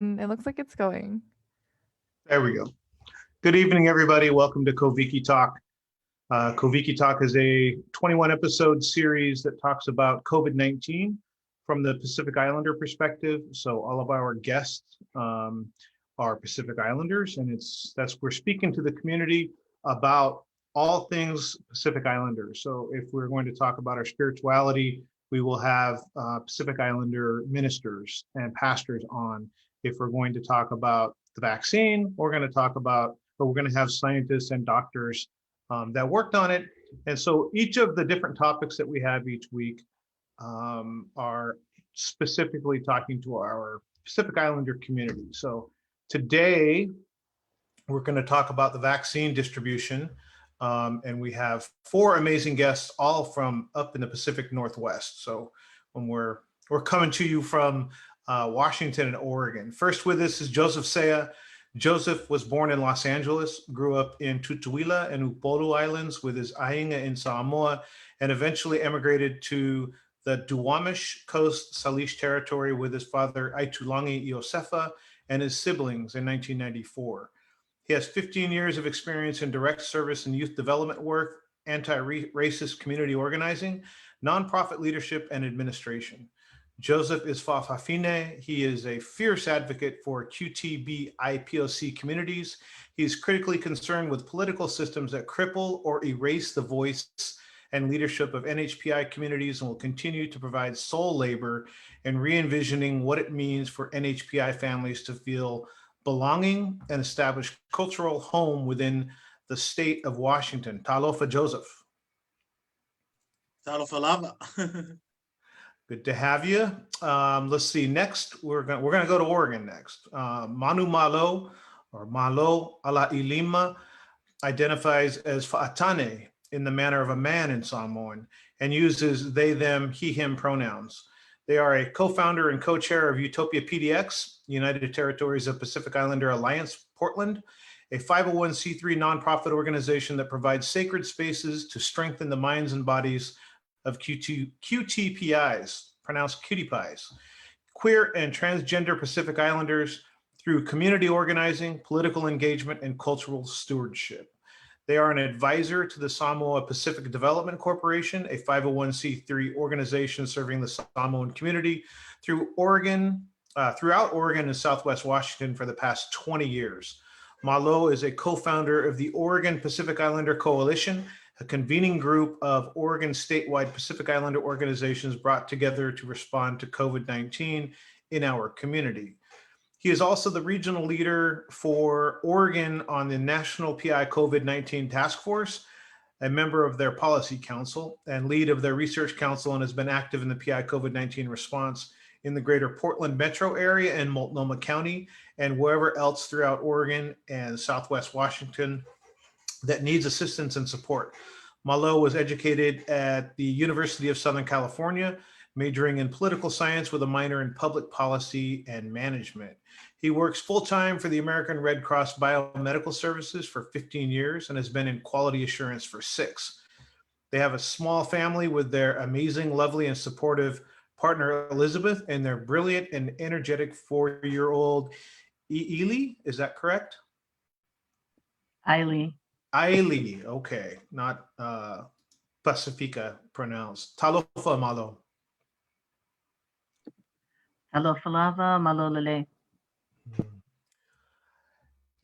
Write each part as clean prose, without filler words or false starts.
It looks like it's going. There we go. Good evening, everybody. Welcome to Koviki Talk. Koviki Talk is a 21 episode series that talks about COVID-19 from the Pacific Islander perspective. So all of our guests are Pacific Islanders, and we're speaking to the community about all things Pacific Islanders. So if we're going to talk about our spirituality, we will have Pacific Islander ministers and pastors on. If we're going to talk about the vaccine, we're going to have scientists and doctors that worked on it. And so each of the different topics that we have each week are specifically talking to our Pacific Islander community. So today, we're going to talk about the vaccine distribution. And we have four amazing guests, all from up in the Pacific Northwest. So when we're coming to you from Washington and Oregon. First with us is Joseph Seia. Joseph was born in Los Angeles, grew up in Tutuila and Upolu Islands with his ainga in Samoa, and eventually emigrated to the Duwamish Coast Salish territory with his father Aitulangi Iosefa and his siblings in 1994. He has 15 years of experience in direct service and youth development work, anti-racist community organizing, nonprofit leadership, and administration. Joseph is Fa'afafine. He is a fierce advocate for QTB IPOC communities. He is critically concerned with political systems that cripple or erase the voice and leadership of NHPI communities, and will continue to provide soul labor in re-envisioning what it means for NHPI families to feel belonging and establish cultural home within the state of Washington. Talofa Joseph. Talofa lava. Good to have you. Let's see. Next, we're gonna go to Oregon next. Manumalo or Malo Ala'ilima identifies as Fa'atane in the manner of a man in Samoan and uses they, them, he, him pronouns. They are a co-founder and co-chair of Utopia PDX, United Territories of Pacific Islander Alliance, Portland, a 501c3 nonprofit organization that provides sacred spaces to strengthen the minds and bodies of QTPIs, pronounced cutie pies, queer and transgender Pacific Islanders through community organizing, political engagement, and cultural stewardship. They are an advisor to the Samoa Pacific Development Corporation, a 501c3 organization serving the Samoan community throughout Oregon and Southwest Washington for the past 20 years. Malo is a co-founder of the Oregon Pacific Islander Coalition, a convening group of Oregon statewide Pacific Islander organizations brought together to respond to COVID-19 in our community. He is also the regional leader for Oregon on the National PI COVID-19 Task Force, a member of their policy council and lead of their research council, and has been active in the PI COVID-19 response in the greater Portland metro area and Multnomah County and wherever else throughout Oregon and Southwest Washington that needs assistance and support. Malo was educated at the University of Southern California, majoring in political science with a minor in public policy and management. He works full-time for the American Red Cross Biomedical Services for 15 years and has been in quality assurance for 6. They have a small family with their amazing, lovely, and supportive partner, Elizabeth, and their brilliant and energetic 4-year-old Eili. Is that correct? Eili. Eili, okay, not Pacifica pronounced. Talofa Malo. Talofa lava, malo lele.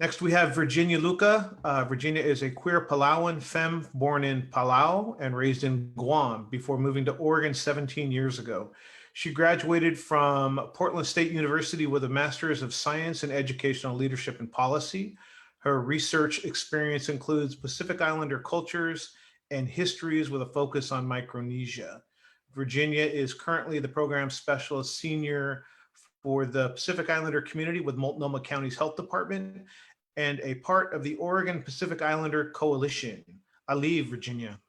Next, we have Virginia Luka. Virginia is a queer Palauan femme born in Palau and raised in Guam before moving to Oregon 17 years ago. She graduated from Portland State University with a Master's of Science in Educational Leadership and Policy. Her research experience includes Pacific Islander cultures and histories with a focus on Micronesia. Virginia is currently the program specialist senior for the Pacific Islander community with Multnomah County's Health Department and a part of the Oregon Pacific Islander Coalition. Ali, Virginia.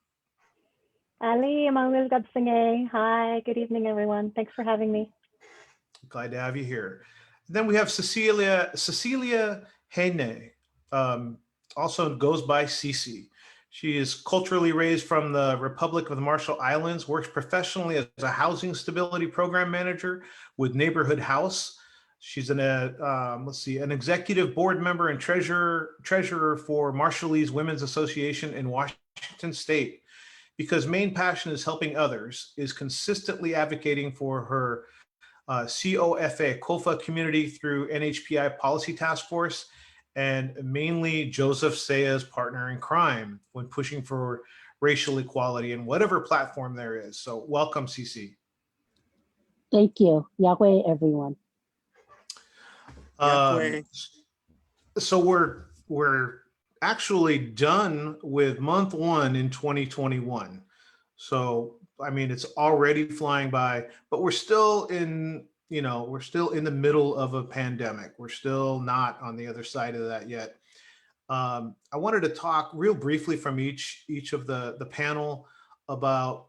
Ali, Emmanuel Gadsinge. Hi, good evening, everyone. Thanks for having me. Glad to have you here. Then we have Cecilia Heine, also goes by Cici. She is culturally raised from the Republic of the Marshall Islands, works professionally as a housing stability program manager with Neighborhood House, She's let's see, an executive board member and treasurer for Marshallese Women's Association in Washington State. Because main passion is helping others, is consistently advocating for her COFA community through NHPI Policy Task Force, and mainly Joseph Seia's partner in crime when pushing for racial equality in whatever platform there is. So welcome, CC. Thank you. Yahweh, everyone. Yahweh. So we're actually done with month one in 2021. So I mean, it's already flying by, but we're still in the middle of a pandemic. We're still not on the other side of that yet. I wanted to talk real briefly from each of the panel about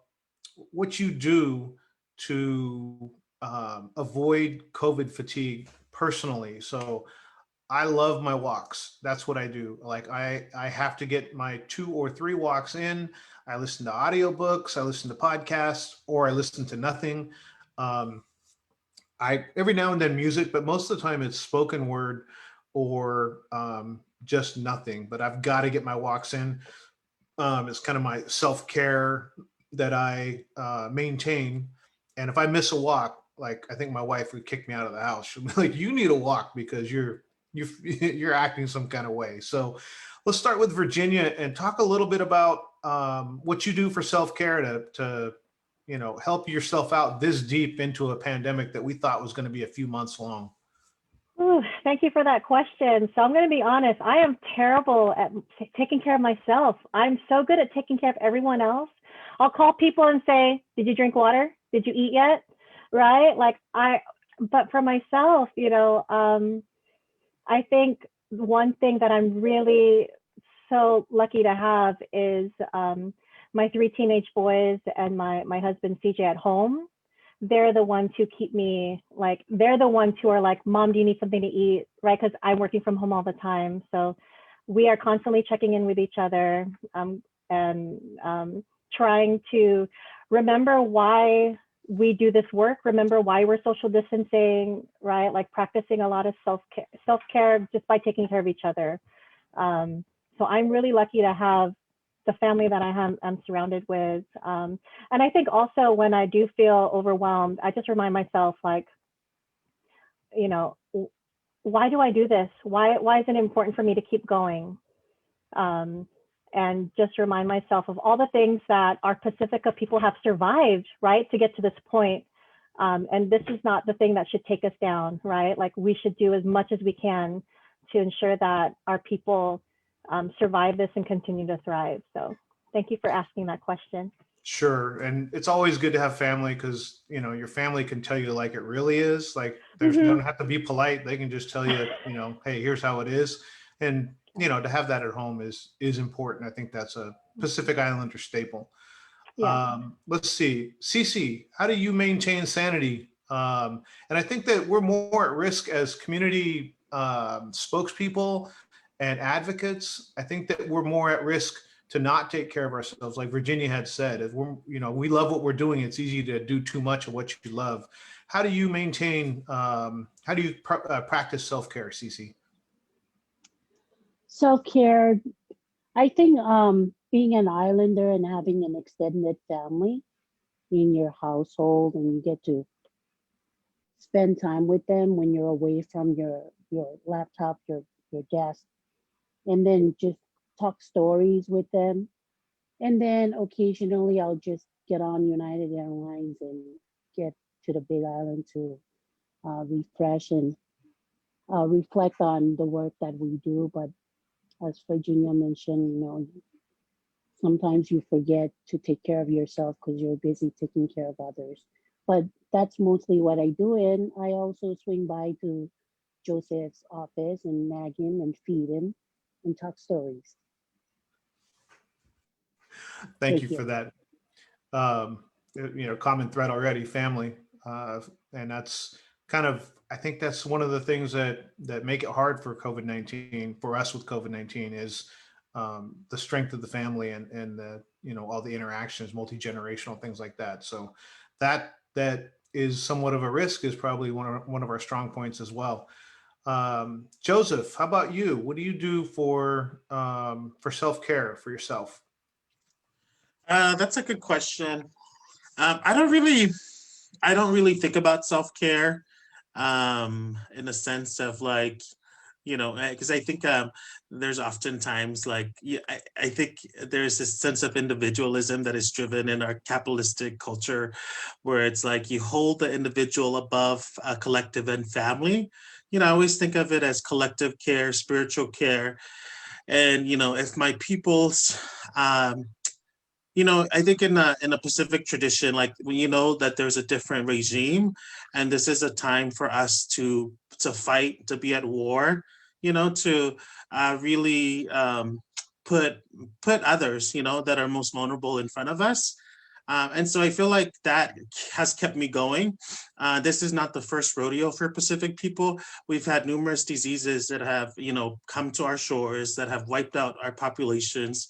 what you do to avoid COVID fatigue personally. So I love my walks. That's what I do. Like I have to get my 2 or 3 walks in. I listen to audiobooks, I listen to podcasts, or I listen to nothing. I every now and then music, but most of the time it's spoken word or just nothing. But I've got to get my walks in. It's kind of my self-care that I maintain. And if I miss a walk, like I think my wife would kick me out of the house. She'll be like, "You need a walk because you're acting some kind of way." So let's start with Virginia and talk a little bit about what you do for self-care to help yourself out this deep into a pandemic that we thought was going to be a few months long. Ooh, thank you for that question. So I'm going to be honest, I am terrible at taking care of myself. I'm so good at taking care of everyone else. I'll call people and say, "Did you drink water? Did you eat yet?" Right? But for myself, I think one thing that I'm really so lucky to have is my 3 teenage boys and my husband CJ at home. They're the ones who keep me they're the ones who are like, "Mom, do you need something to eat?" Right? Because I'm working from home all the time. So we are constantly checking in with each other and trying to remember why we do this work, remember why we're social distancing, right? Like practicing a lot of self-care just by taking care of each other. So I'm really lucky to have the family that I'm surrounded with. And I think also when I do feel overwhelmed, I just remind myself why do I do this? Why is it important for me to keep going? And just remind myself of all the things that our Pacifica people have survived, right, to get to this point. And this is not the thing that should take us down, right? Like we should do as much as we can to ensure that our people survive this and continue to thrive. So thank you for asking that question. Sure. And it's always good to have family because, your family can tell you like it really is. Like they don't have to be polite. They can just tell you, hey, here's how it is. And, to have that at home is important. I think that's a Pacific Islander staple. Yeah. Let's see. Cece, how do you maintain sanity? And I think that we're more at risk as community spokespeople and advocates. I think that we're more at risk to not take care of ourselves. Like Virginia had said, if we love what we're doing, it's easy to do too much of what you love. How do you maintain, practice self-care, Cece? Self-care, I think being an islander and having an extended family in your household and you get to spend time with them when you're away from your laptop, your desk, and then just talk stories with them. And then occasionally I'll just get on United Airlines and get to the Big Island to refresh and reflect on the work that we do. But as Virginia mentioned, sometimes you forget to take care of yourself because you're busy taking care of others. But that's mostly what I do. And I also swing by to Joseph's office and nag him and feed him and talk stories. Thank you for that. Common thread already, family. And that's I think that's one of the things that make it hard for COVID-19, for us with COVID-19 is the strength of the family and the, all the interactions, multi-generational things like that. So that is somewhat of a risk is probably one of our strong points as well. Joseph, how about you? What do you do for self-care for yourself? That's a good question. I don't really think about self-care in a sense of like, because I think there's oftentimes like, yeah, I think there's this sense of individualism that is driven in our capitalistic culture, where it's like you hold the individual above collective and family. I always think of it as collective care, spiritual care, and if my people's I think in a Pacific tradition, like when you know that there's a different regime, and this is a time for us to fight, to be at war, to really put put others, that are most vulnerable in front of us. And so I feel like that has kept me going. This is not the first rodeo for Pacific people. We've had numerous diseases that have, come to our shores that have wiped out our populations.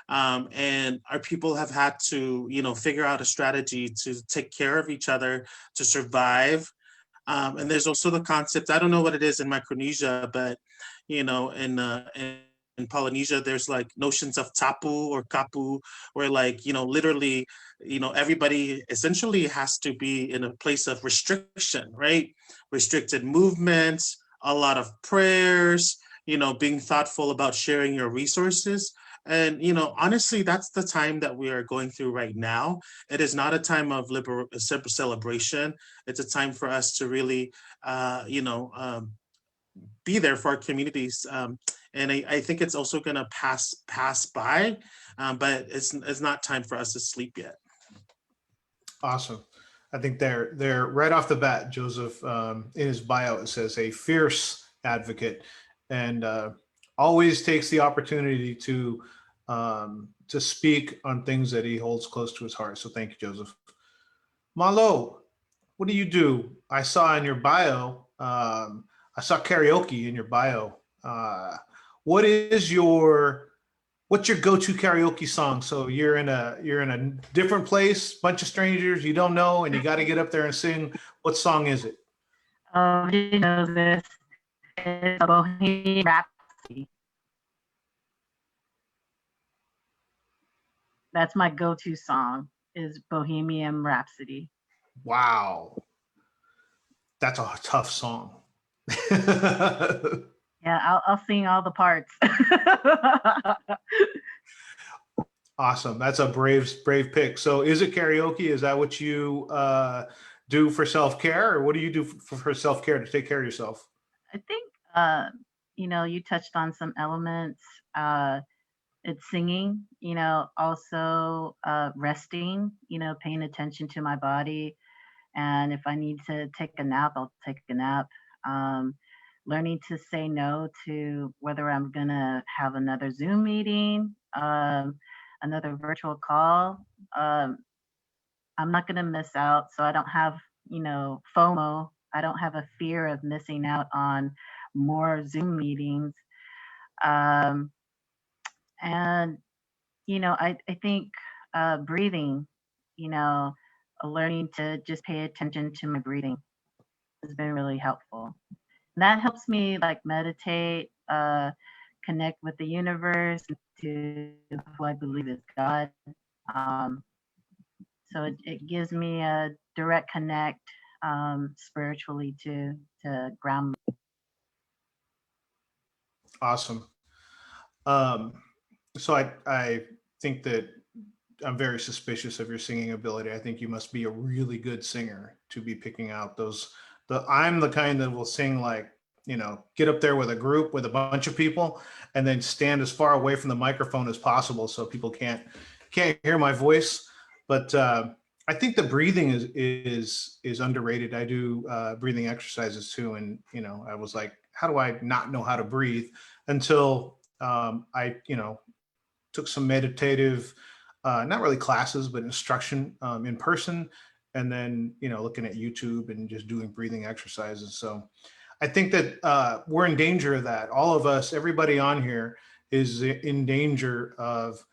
And our people have had to, figure out a strategy to take care of each other, to survive. And there's also the concept, I don't know what it is in Micronesia, but, in Polynesia, there's like notions of tapu or kapu, where like, literally, everybody essentially has to be in a place of restriction, right? Restricted movements, a lot of prayers, being thoughtful about sharing your resources. And, honestly, that's the time that we are going through right now. It is not a time of celebration. It's a time for us to really, be there for our communities. And I think it's also going to pass by, but it's not time for us to sleep yet. Awesome. I think they're right off the bat, Joseph, in his bio, it says a fierce advocate, and always takes the opportunity to speak on things that he holds close to his heart. So thank you, Joseph. Malo, what do you do? I saw in your bio, I saw karaoke in your bio. What's your go-to karaoke song? So you're in a different place, bunch of strangers you don't know, and you got to get up there and sing. What song is it? You know this. It's a Bohemian Rhapsody. That's my go-to song, is Bohemian Rhapsody. Wow, that's a tough song. Yeah, I'll sing all the parts. Awesome. That's a brave pick. So is it karaoke? Is that what you do for self-care, or what do you do for self-care to take care of yourself? I think, you touched on some elements. It's singing, also resting, paying attention to my body. And if I need to take a nap, I'll take a nap. Learning to say no to whether I'm going to have another Zoom meeting, another virtual call. I'm not going to miss out. So I don't have, FOMO. I don't have a fear of missing out on more Zoom meetings. And, I think breathing, learning to just pay attention to my breathing has been really helpful. And that helps me like meditate, connect with the universe, to who I believe is God. So it gives me a direct connect spiritually to ground me. Awesome. So I think that I'm very suspicious of your singing ability. I think you must be a really good singer to be picking out those. I'm the kind that will sing like, get up there with a group with a bunch of people and then stand as far away from the microphone as possible so people can't hear my voice. But I think the breathing is underrated. I do breathing exercises too, and I was like, how do I not know how to breathe until I took some meditative, not really classes, but instruction in person, and then looking at YouTube and just doing breathing exercises. So I think that we're in danger of that. All of us, everybody on here is in danger of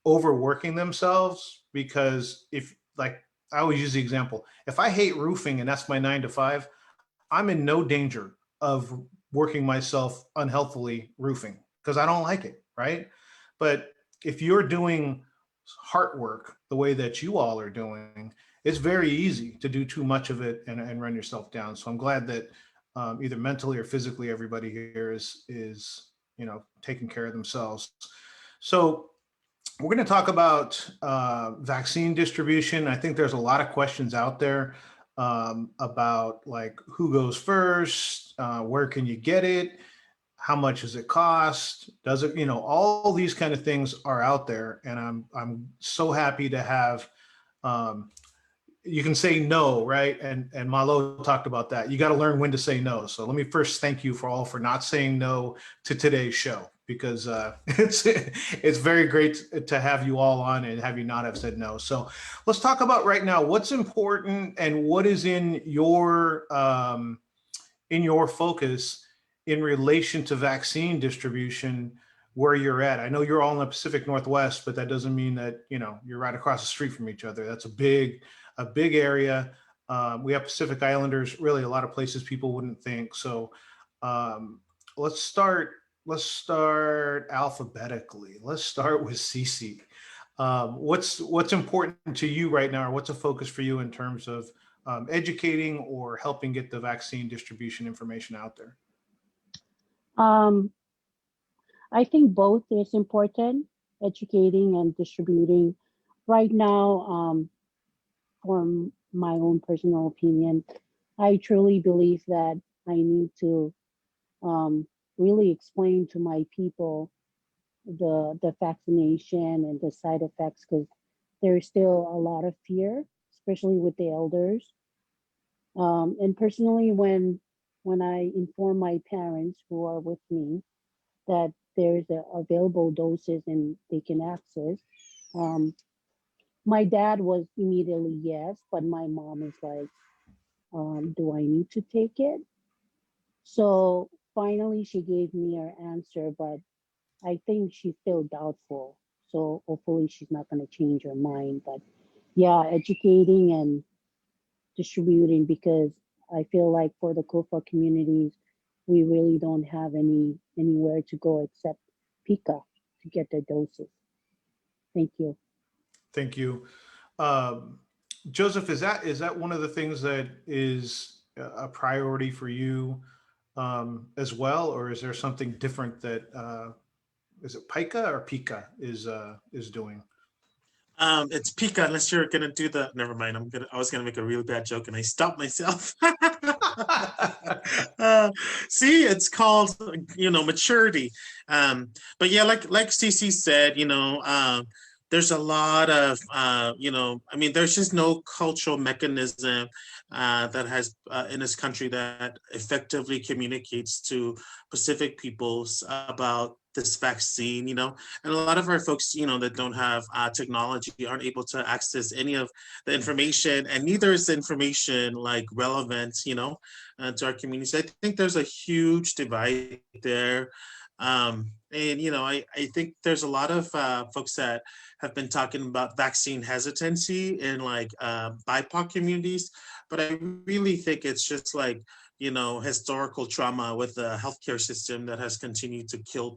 overworking themselves, because if like I always use the example. If I hate roofing and that's my 9 to 5, I'm in no danger of working myself unhealthily roofing because I don't like it, right? But if you're doing heart work the way that you all are doing, it's very easy to do too much of it and run yourself down. So I'm glad that either mentally or physically, everybody here is taking care of themselves. So we're going to talk about vaccine distribution. I think there's a lot of questions out there about like who goes first, where can you get it, how much does it cost, does it, all these kind of things are out there, and I'm so happy to have. You can say no, right? And Malo talked about that. You got to learn when to say no. So let me first thank you for not saying no to today's show, because it's very great to have you all on and have you not have said no. So let's talk about right now what's important and what is in your focus in relation to vaccine distribution where you're at. I know you're all in the Pacific Northwest, but that doesn't mean that you're right across the street from each other. That's a big area. We have Pacific Islanders, really a lot of places people wouldn't think. So let's start alphabetically. Let's start with Cece. What's important to you right now, or what's a focus for you in terms of educating or helping get the vaccine distribution information out there? Um, I think both is important, educating and distributing. Right now, from my own personal opinion, I truly believe that I need to really explain to my people the vaccination and the side effects, because there's still a lot of fear, especially with the elders. And personally, when I inform my parents who are with me that there's available doses and they can access, um, my dad was immediately yes, but my mom is like, do I need to take it? So finally, she gave me her answer, but I think she's still doubtful. So hopefully, she's not going to change her mind. But yeah, educating and distributing, because I feel like for the Kofa communities, we really don't have anywhere to go except Pika to get their doses. Thank you. Thank you. Um, Joseph, is that one of the things that is a priority for you as well, or is there something different that is it Pika or Pika is doing? It's Pika, unless you're gonna do the. Never mind. I was gonna make a really bad joke, and I stopped myself. See, it's called, maturity. But yeah, like CC said, there's a lot of, I mean, there's just no cultural mechanism that has in this country that effectively communicates to Pacific peoples about this vaccine, and a lot of our folks, that don't have technology aren't able to access any of the information, and neither is the information like relevant, to our communities. I think there's a huge divide there. And I think there's a lot of folks that have been talking about vaccine hesitancy in like BIPOC communities, but I really think it's just like historical trauma with the healthcare system that has continued to kill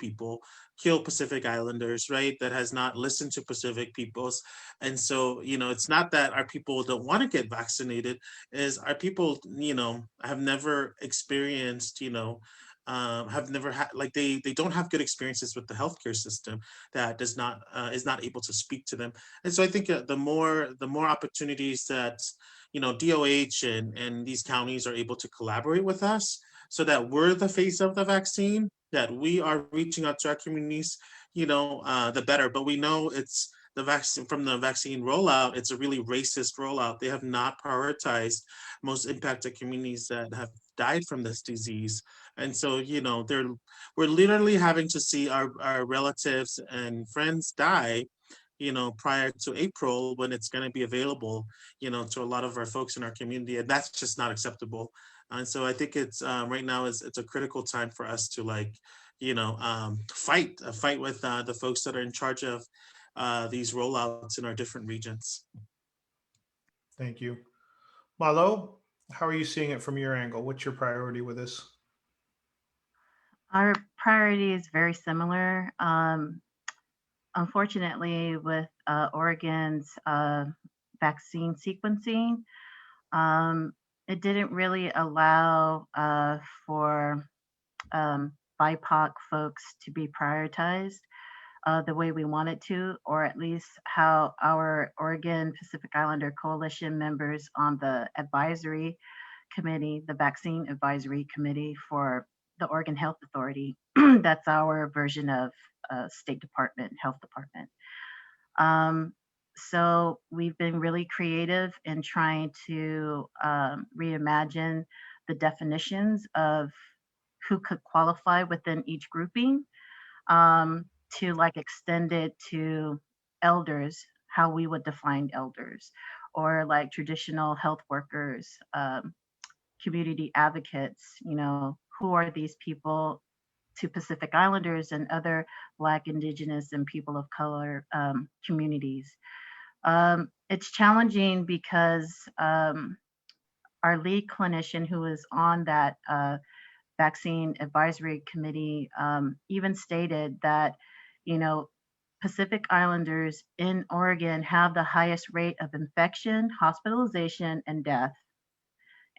Pacific Islanders, right? That has not listened to Pacific peoples. And so, it's not that our people don't want to get vaccinated, is our people, have never experienced, have never had, like they don't have good experiences with the healthcare system that does not is not able to speak to them. And so I think the more opportunities that DOH and these counties are able to collaborate with us, so that we're the face of the vaccine, that we are reaching out to our communities, the better. But we know it's the vaccine, from the vaccine rollout, it's a really racist rollout. They have not prioritized most impacted communities that have died from this disease. And so, we're literally having to see our relatives and friends die, prior to April, when it's going to be available, to a lot of our folks in our community. And that's just not acceptable. And so I think it's right now it's a critical time for us to fight with the folks that are in charge of these rollouts in our different regions. Thank you. Malo, how are you seeing it from your angle? What's your priority with this? Our priority is very similar. Unfortunately, with Oregon's vaccine sequencing, um, it didn't really allow for BIPOC folks to be prioritized the way we wanted to, or at least how our Oregon Pacific Islander Coalition members on the advisory committee, the vaccine advisory committee for the Oregon Health Authority. That's our version of State Department, Health Department. So we've been really creative in trying to reimagine the definitions of who could qualify within each grouping, to like extend it to elders, how we would define elders, or like traditional health workers, community advocates, who are these people to Pacific Islanders and other Black, Indigenous, and people of color communities. It's challenging because our lead clinician who is on that vaccine advisory committee even stated that, Pacific Islanders in Oregon have the highest rate of infection, hospitalization, and death.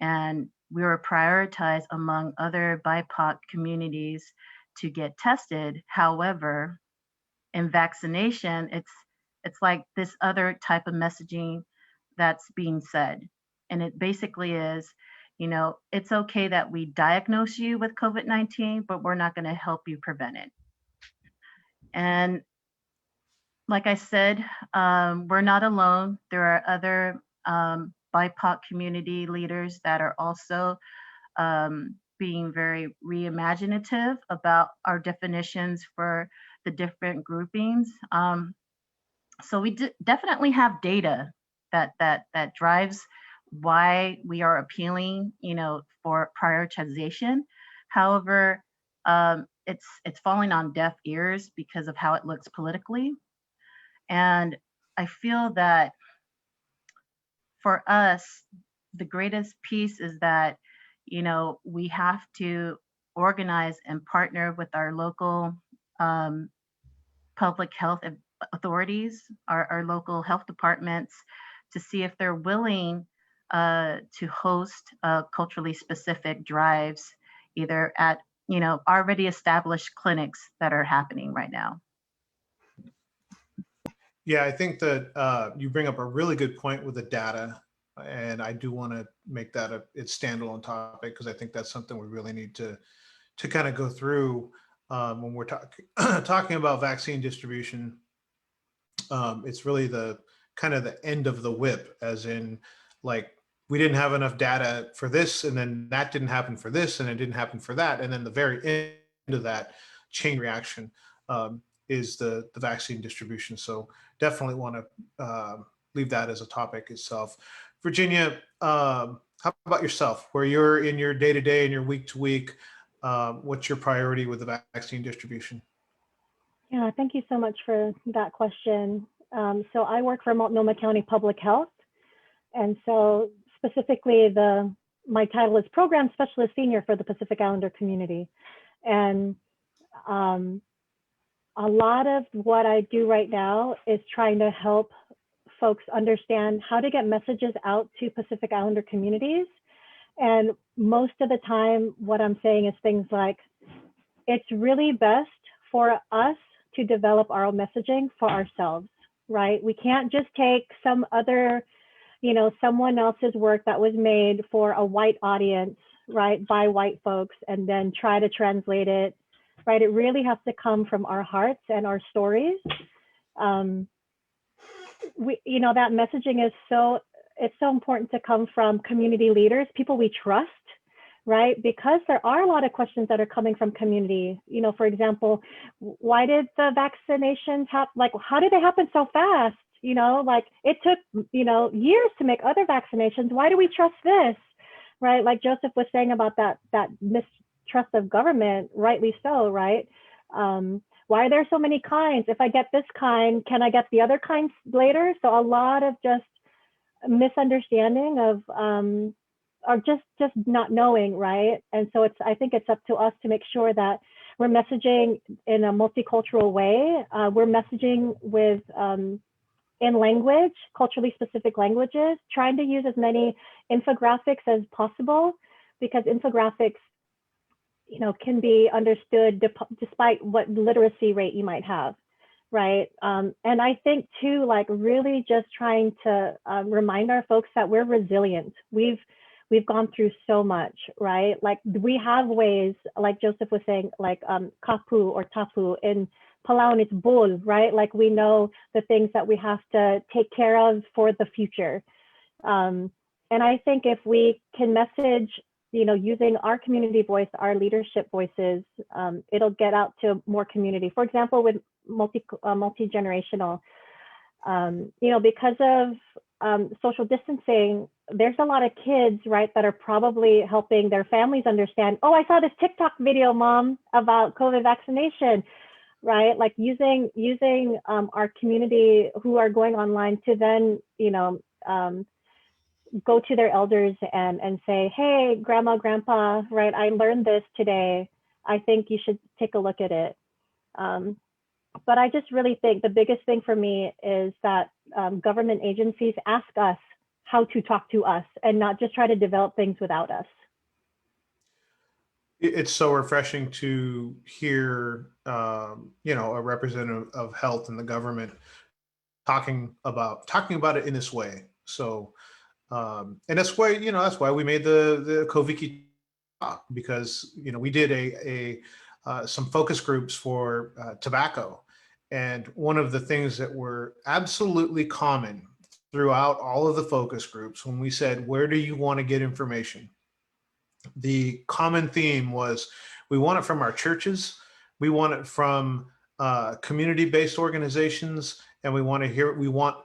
And we were prioritized among other BIPOC communities to get tested. However, in vaccination, it's like this other type of messaging that's being said. And it basically is, it's okay that we diagnose you with COVID-19, but we're not going to help you prevent it. And like I said, we're not alone. There are other BIPOC community leaders that are also being very reimaginative about our definitions for the different groupings. So we definitely have data that drives why we are appealing, for prioritization. However, it's falling on deaf ears because of how it looks politically. And I feel that for us, the greatest piece is that, we have to organize and partner with our local public health authorities, our local health departments, to see if they're willing to host culturally specific drives, either at, already established clinics that are happening right now. Yeah, I think that you bring up a really good point with the data, and I do want to make that its standalone topic, because I think that's something we really need to kind of go through when we're talking about vaccine distribution. It's really the kind of the end of the whip, as in, like, we didn't have enough data for this, and then that didn't happen for this, and it didn't happen for that, and then the very end of that chain reaction is the vaccine distribution. So definitely want to leave that as a topic itself. Virginia, how about yourself? Where you're in your day-to-day and your week-to-week, what's your priority with the vaccine distribution? Yeah, thank you so much for that question. So I work for Multnomah County Public Health. And so specifically, my title is Program Specialist Senior for the Pacific Islander community. And a lot of what I do right now is trying to help folks understand how to get messages out to Pacific Islander communities. And most of the time, what I'm saying is things like, it's really best for us to develop our own messaging for ourselves, right? We can't just take some other, someone else's work that was made for a white audience, right, by white folks, and then try to translate it, right? It really has to come from our hearts and our stories. That messaging is it's so important to come from community leaders, people we trust, right? Because there are a lot of questions that are coming from community. For example, why did the vaccinations happen? Like, how did it happen so fast? It took, years to make other vaccinations. Why do we trust this? Right? Like Joseph was saying about that mistrust of government, rightly so, right? Why are there so many kinds? If I get this kind, can I get the other kinds later? So a lot of just misunderstanding of or just not knowing, right? And so I think it's up to us to make sure that we're messaging in a multicultural way. We're messaging with in language, culturally specific languages, trying to use as many infographics as possible, because infographics, can be understood despite what literacy rate you might have, right? And I think too, like really just trying to remind our folks that we're resilient. We've gone through so much, right? Like we have ways, like Joseph was saying, like kapu or tapu in Palau, it's bul, right? Like we know the things that we have to take care of for the future. And I think if we can message, using our community voice, our leadership voices, it'll get out to more community. For example, with multi-generational, because of social distancing, there's a lot of kids, right, that are probably helping their families understand, oh, I saw this TikTok video, Mom, about COVID vaccination, right? Like using our community who are going online to then, go to their elders and say, hey, grandma, grandpa, right, I learned this today. I think you should take a look at it. But I just really think the biggest thing for me is that government agencies ask us how to talk to us and not just try to develop things without us. It's so refreshing to hear, a representative of health in the government talking about it in this way. So, and that's why we made the Koviki talk, because we did some focus groups for tobacco, and one of the things that were absolutely common throughout all of the focus groups, when we said, where do you want to get information? The common theme was, we want it from our churches, we want it from community-based organizations, and we want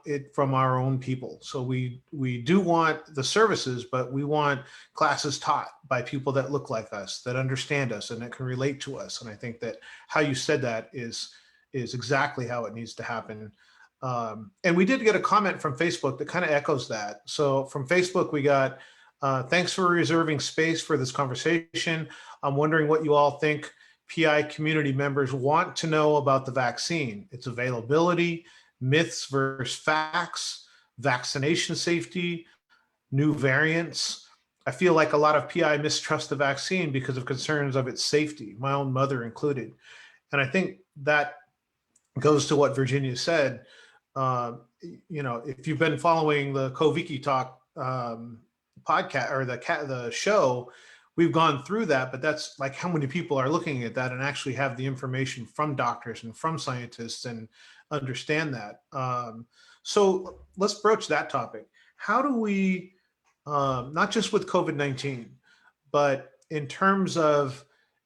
it from our own people. So we do want the services, but we want classes taught by people that look like us, that understand us, and that can relate to us. And I think that how you said that is exactly how it needs to happen. And we did get a comment from Facebook that kind of echoes that. So from Facebook, we got, thanks for reserving space for this conversation. I'm wondering what you all think PI community members want to know about the vaccine, its availability, myths versus facts, vaccination safety, new variants. I feel like a lot of PI mistrust the vaccine because of concerns of its safety, my own mother included. And I think that goes to what Virginia said. If you've been following the Koviki Talk podcast or the show, we've gone through that, but that's like how many people are looking at that and actually have the information from doctors and from scientists and understand that. So let's broach that topic. How do we, not just with COVID-19, but in terms of,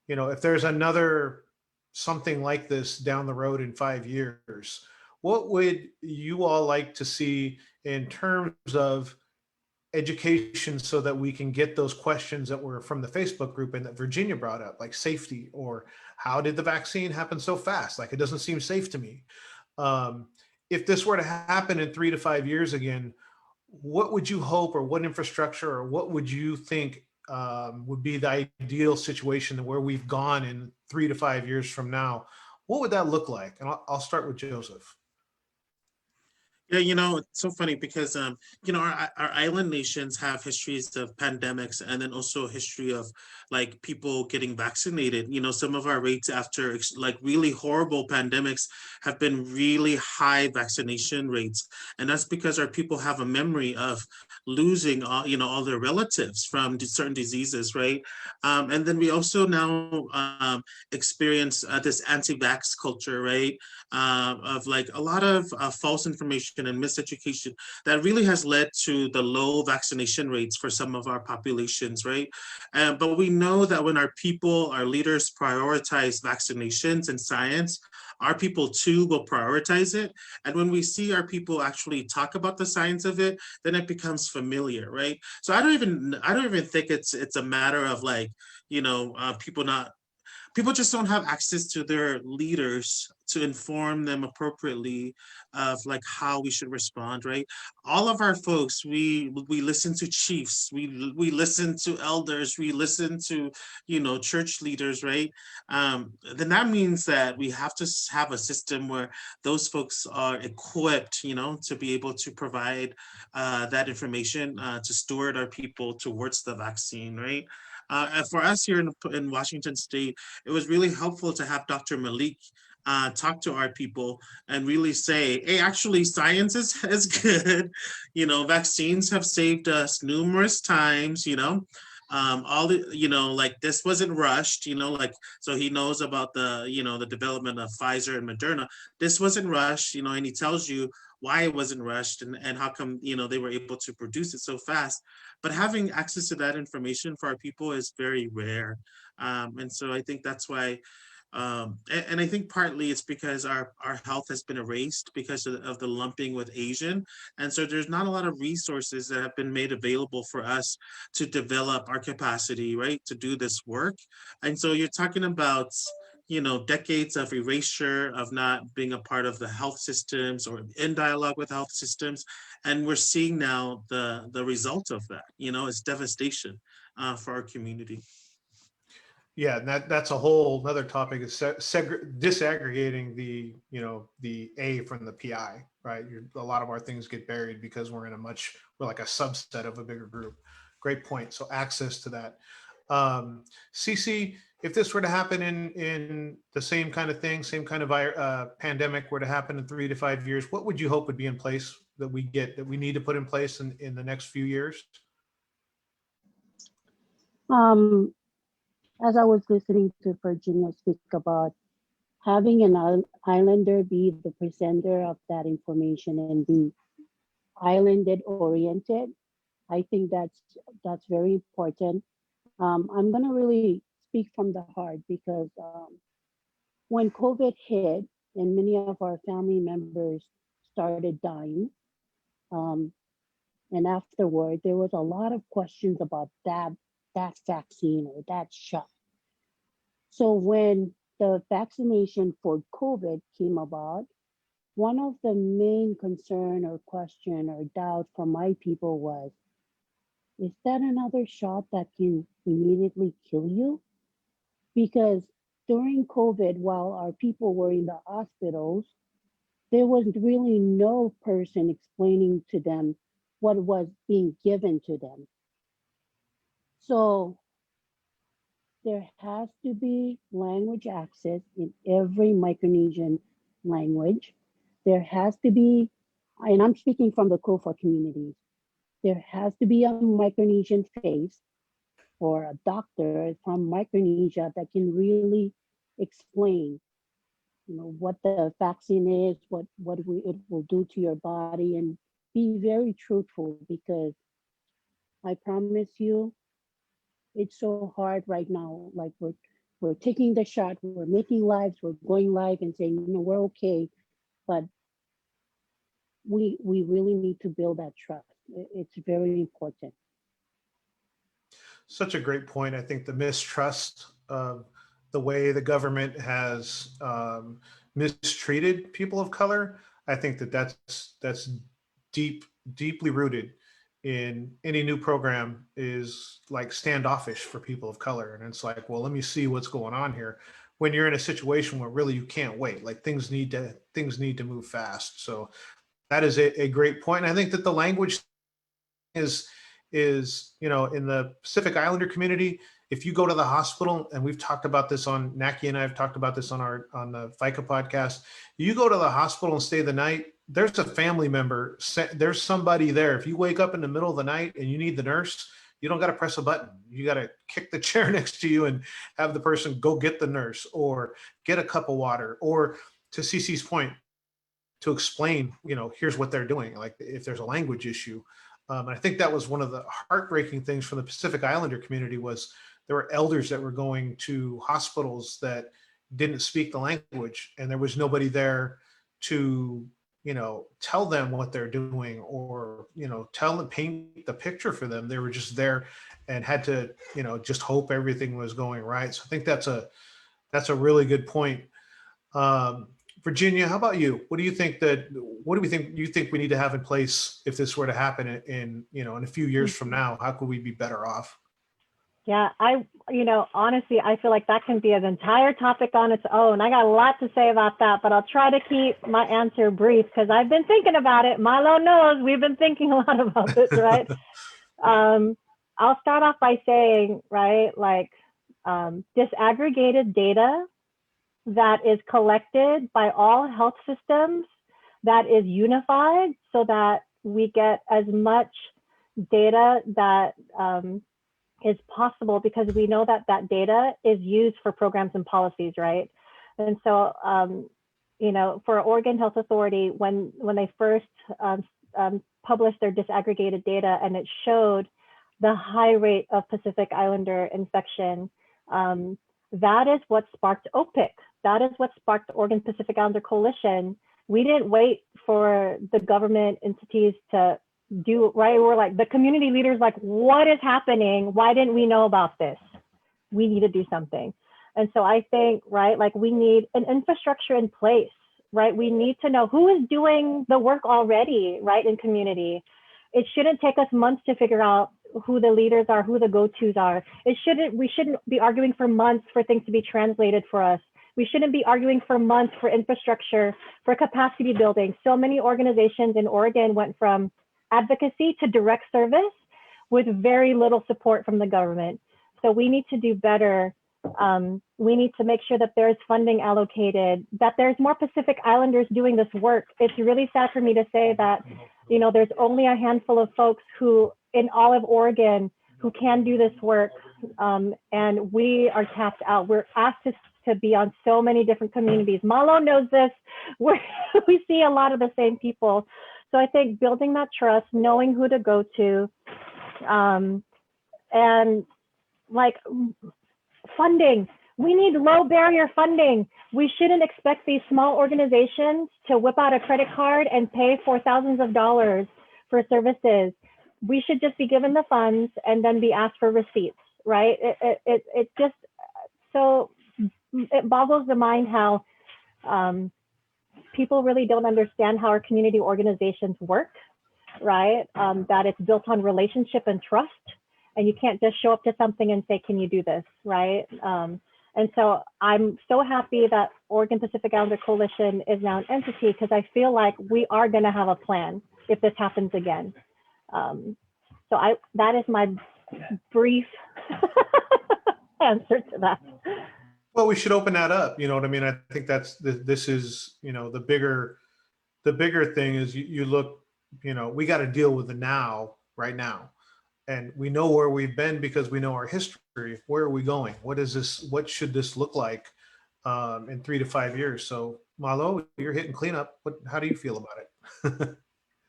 if there's another something like this down the road in 5 years, what would you all like to see in terms of education, so that we can get those questions that were from the Facebook group and that Virginia brought up, like safety, or how did the vaccine happen so fast? Like, it doesn't seem safe to me. If this were to happen in 3 to 5 years again, what would you hope, or what infrastructure, or what would you think would be the ideal situation where we've gone in 3 to 5 years from now? What would that look like? And I'll start with Joseph. Yeah, it's so funny because, our island nations have histories of pandemics, and then also a history of like people getting vaccinated. Some of our rates after like really horrible pandemics have been really high vaccination rates. And that's because our people have a memory of losing all their relatives from certain diseases, right? And then we also now experience this anti-vax culture, right? Of like a lot of false information and miseducation that really has led to the low vaccination rates for some of our populations, right? But we know that when our people, our leaders prioritize vaccinations and science, our people too will prioritize it. And when we see our people actually talk about the science of it, then it becomes familiar, right? So I don't even think it's a matter of like, people people just don't have access to their leaders to inform them appropriately of like how we should respond, right? All of our folks, we listen to chiefs, we listen to elders, we listen to, you know, church leaders, right? Then that means that we have to have a system where those folks are equipped, you know, to be able to provide that information to steward our people towards the vaccine, right? And for us here in Washington State, it was really helpful to have Dr. Malik talk to our people and really say, hey, actually science is good. You know, vaccines have saved us numerous times, you know. All the, you know, like this wasn't rushed, you know, like, so he knows about the, you know, the development of Pfizer and Moderna. This wasn't rushed, you know, and he tells you why it wasn't rushed and how come, you know, they were able to produce it so fast. But having access to that information for our people is very rare. And so I think that's why, and I think partly it's because our health has been erased because of the lumping with Asian. And so there's not a lot of resources that have been made available for us to develop our capacity, right, to do this work. And so you're talking about, you know, decades of erasure, of not being a part of the health systems or in dialogue with health systems. And we're seeing now the result of that, you know, it's devastation for our community. Yeah, and that's a whole another topic, is disaggregating the, you know, the A from the PI, right? A lot of our things get buried because we're like a subset of a bigger group. Great point. So access to that. Cece, if this were to happen in the same kind of thing, same kind of pandemic were to happen in 3 to 5 years, what would you hope would be in place that we need to put in place in the next few years? As I was listening to Virginia speak about having an islander be the presenter of that information and be islanded oriented, I think that's very important. I'm gonna really speak from the heart because when COVID hit and many of our family members started dying, um, and afterward there was a lot of questions about that vaccine or that shot. So when the vaccination for COVID came about, one of the main concern or question or doubt from my people was, is that another shot that can immediately kill you? Because during COVID, while our people were in the hospitals, there was really no person explaining to them what was being given to them. So there has to be language access in every Micronesian language. There has to be, and I'm speaking from the Kofa communities, there has to be a Micronesian face or a doctor from Micronesia that can really explain, you know, what the vaccine is, it will do to your body, and be very truthful, because I promise you, it's so hard right now. Like we're taking the shot, we're making lives, we're going live and saying, you know, we're okay, but we really need to build that trust. It's very important. Such a great point. I think the mistrust of the way the government has mistreated people of color, I think that's deeply rooted in any new program, is like standoffish for people of color. And it's like, well, let me see what's going on here. When you're in a situation where really you can't wait, like things need to move fast. So that is a great point. And I think that the language is, you know, in the Pacific Islander community, if you go to the hospital, and we've talked about this on Naki and I have talked about this on the FICA podcast, you go to the hospital and stay the night, there's a family member, there's somebody there. If you wake up in the middle of the night and you need the nurse, you don't got to press a button. You got to kick the chair next to you and have the person go get the nurse or get a cup of water, or to Cece's point, to explain, you know, here's what they're doing. Like if there's a language issue. I think that was one of the heartbreaking things from the Pacific Islander community, was there were elders that were going to hospitals that didn't speak the language, and there was nobody there to, you know, tell them what they're doing, or, you know, paint the picture for them. They were just there and had to, you know, just hope everything was going right. So I think that's That's a really good point. Virginia, how about you? What do you think you think we need to have in place if this were to happen in a few years from now? How could we be better off? Yeah, honestly, I feel like that can be an entire topic on its own. I got a lot to say about that, but I'll try to keep my answer brief because I've been thinking about it. Milo knows we've been thinking a lot about this, right? I'll start off by saying, right, like disaggregated data that is collected by all health systems, that is unified so that we get as much data that is possible, because we know that that data is used for programs and policies, right? And so, for Oregon Health Authority, when they first published their disaggregated data and it showed the high rate of Pacific Islander infection, that is what sparked OPIC. That is what sparked the Oregon Pacific Islander Coalition. We didn't wait for the government entities to do, right? We're like, the community leaders, like, what is happening? Why didn't we know about this? We need to do something. And so I think, right, like we need an infrastructure in place, right? We need to know who is doing the work already, right, in community. It shouldn't take us months to figure out who the leaders are, who the go-tos are. We shouldn't be arguing for months for things to be translated for us. We shouldn't be arguing for months for infrastructure, for capacity building. So many organizations in Oregon went from advocacy to direct service with very little support from the government. So we need to do better. We need to make sure that there's funding allocated, that there's more Pacific Islanders doing this work. It's really sad for me to say that, there's only a handful of folks who in all of Oregon who can do this work. And we are tapped out. We're asked to be on so many different communities. Malo knows this. We see a lot of the same people. So I think building that trust, knowing who to go to, and like funding. We need low barrier funding. We shouldn't expect these small organizations to whip out a credit card and pay for thousands of dollars for services. We should just be given the funds and then be asked for receipts, right? It just, so it boggles the mind how people really don't understand how our community organizations work, right? That it's built on relationship and trust, and you can't just show up to something and say, can you do this, right? And so I'm so happy that Oregon Pacific Islander Coalition is now an entity, because I feel like we are gonna have a plan if this happens again. That is my brief answer to that. Well, we should open that up. You know what I mean? I think this is, the bigger thing is you look, we got to deal with the now, right now. And we know where we've been because we know our history. Where are we going? What is this? What should this look like in 3 to 5 years? So Malo, you're hitting cleanup. How do you feel about it?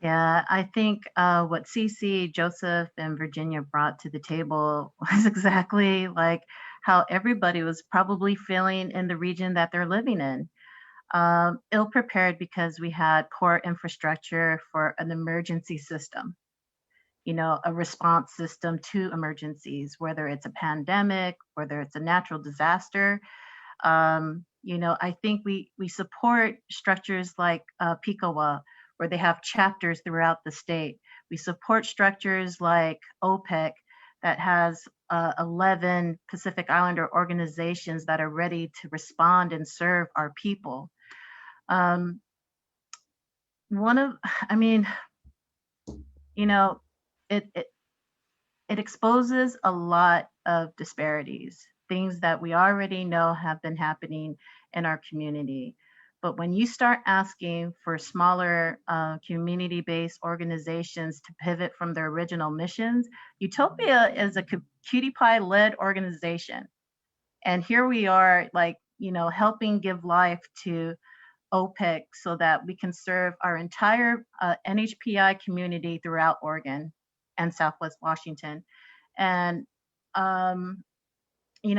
Yeah, I think what Cece, Joseph, and Virginia brought to the table was exactly like how everybody was probably feeling in the region that they're living in. Ill-prepared because we had poor infrastructure for an emergency system, a response system to emergencies, whether it's a pandemic, whether it's a natural disaster. I think we support structures like PICOA, where they have chapters throughout the state. We support structures like OPEC that has 11 Pacific Islander organizations that are ready to respond and serve our people. It exposes a lot of disparities, things that we already know have been happening in our community. But when you start asking for smaller community-based organizations to pivot from their original missions, Utopia is a cutie pie-led organization. And here we are, helping give life to OPIC so that we can serve our entire NHPI community throughout Oregon and Southwest Washington. And,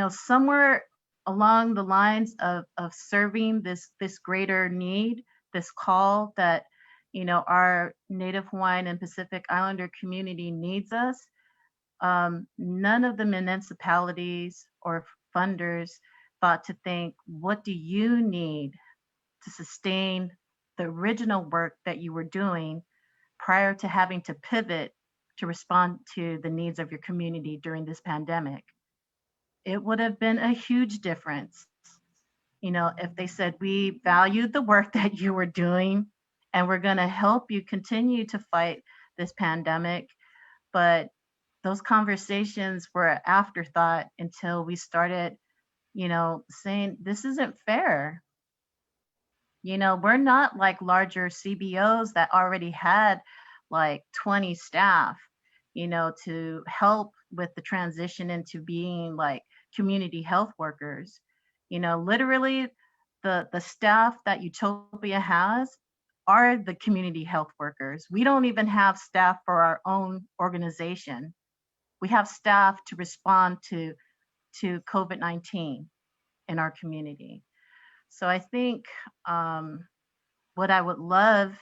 somewhere along the lines of serving this greater need, this call that, our Native Hawaiian and Pacific Islander community needs us, none of the municipalities or funders thought to think, what do you need to sustain the original work that you were doing prior to having to pivot to respond to the needs of your community during this pandemic? It would have been a huge difference, if they said, we valued the work that you were doing and we're going to help you continue to fight this pandemic. But those conversations were an afterthought until we started, saying, this isn't fair. We're not like larger CBOs that already had like 20 staff, to help with the transition into being like community health workers. Literally the staff that Utopia has are the community health workers. We don't even have staff for our own organization. We have staff to respond to COVID-19 in our community. So I think what I would love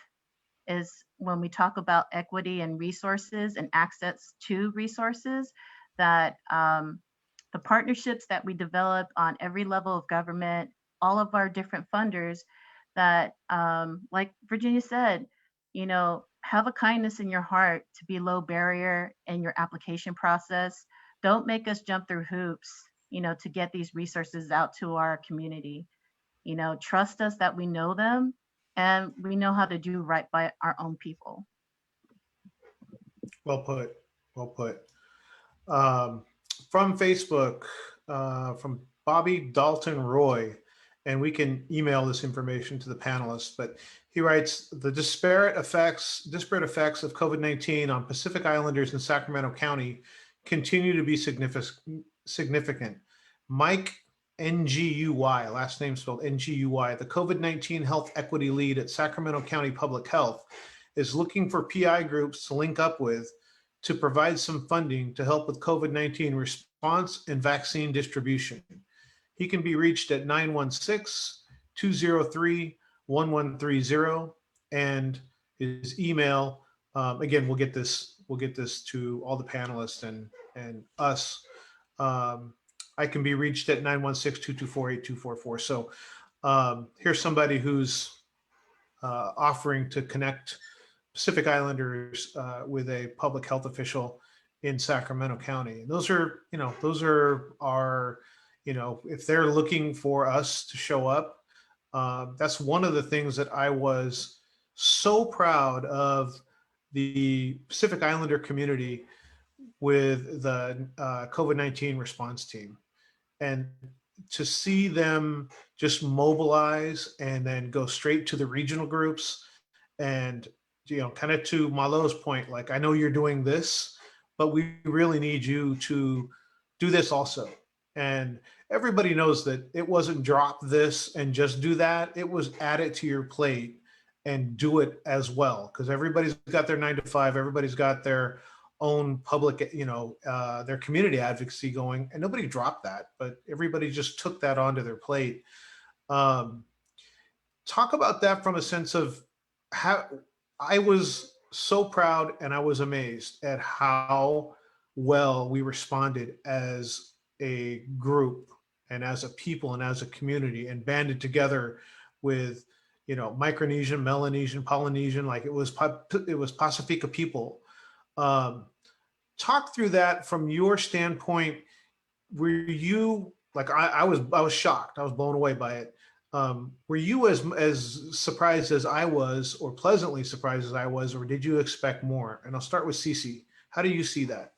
is when we talk about equity and resources and access to resources, that the partnerships that we develop on every level of government, all of our different funders, that like Virginia said, have a kindness in your heart to be low barrier in your application process. Don't make us jump through hoops, to get these resources out to our community. Trust us that we know them and we know how to do right by our own people. Well put. Well put. From Facebook, from Bobby Dalton Roy, and we can email this information to the panelists, but he writes, the disparate effects of COVID-19 on Pacific Islanders in Sacramento County continue to be significant. Mike NGUY, last name spelled NGUY, the COVID-19 health equity lead at Sacramento County Public Health, is looking for PI groups to link up with to provide some funding to help with COVID-19 response and vaccine distribution. He can be reached at 916-203-1130, and his email, again, we'll get this to all the panelists and us. I can be reached at 916-224-8244. So here's somebody who's offering to connect Pacific Islanders with a public health official in Sacramento County. And those are our, if they're looking for us to show up, that's one of the things that I was so proud of the Pacific Islander community with the COVID-19 response team. And to see them just mobilize and then go straight to the regional groups and, kind of to Malo's point, like, I know you're doing this, but we really need you to do this also. And everybody knows that it wasn't drop this and just do that. It was add it to your plate and do it as well. Because everybody's got their 9 to 5, everybody's got their own public, their community advocacy going, and nobody dropped that, but everybody just took that onto their plate. Talk about that from a sense of how I was so proud and I was amazed at how well we responded as a group and as a people and as a community and banded together with, Micronesian, Melanesian, Polynesian, like it was Pacifica people. Talk through that from your standpoint. Were you like I was shocked. I was blown away by it. Were you as surprised as I was, or pleasantly surprised as I was, or did you expect more? And I'll start with Cece. How do you see that?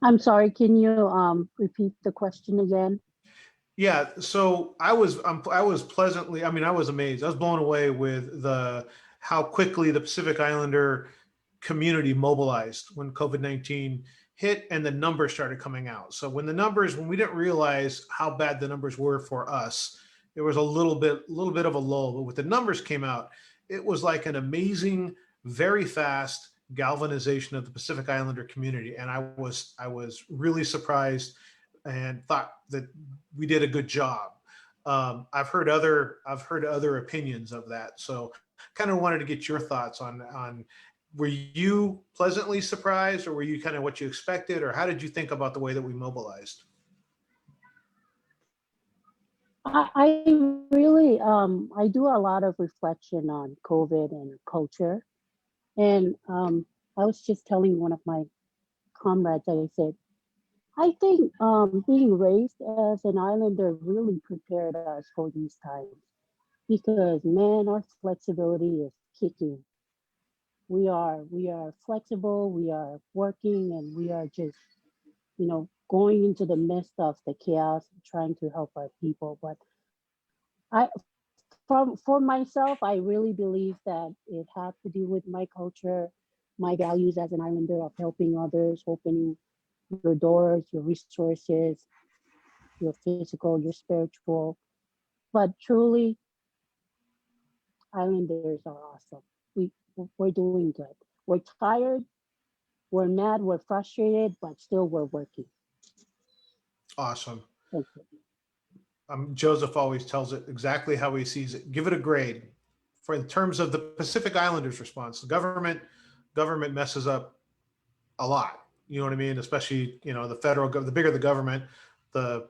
I'm sorry, can you repeat the question again? Yeah, so I was pleasantly, I was amazed. I was blown away with how quickly the Pacific Islander community mobilized when COVID-19 hit and the numbers started coming out. So when we didn't realize how bad the numbers were for us, there was a little bit of a lull. But when the numbers came out, it was like an amazing, very fast galvanization of the Pacific Islander community. And I was really surprised and thought that we did a good job. I've heard other opinions of that. So kind of wanted to get your thoughts on were you pleasantly surprised, or were you kind of what you expected, or how did you think about the way that we mobilized? I really I do a lot of reflection on COVID and culture, and I was just telling one of my comrades, I said, I think being raised as an islander really prepared us for these times because man, our flexibility is kicking. We are flexible, we are working, and we are just going into the midst of the chaos, trying to help our people. But I for myself, I really believe that it had to do with my culture, my values as an islander of helping others, opening your doors, your resources, your physical, your spiritual. But truly, islanders are awesome. We we're doing good. We're tired, we're mad, we're frustrated, but still we're working. Awesome. Thank you. Joseph always tells it exactly how he sees it. Give it a grade. For in terms of the Pacific Islanders response, the government messes up a lot. You know what I mean? Especially the the bigger the government, the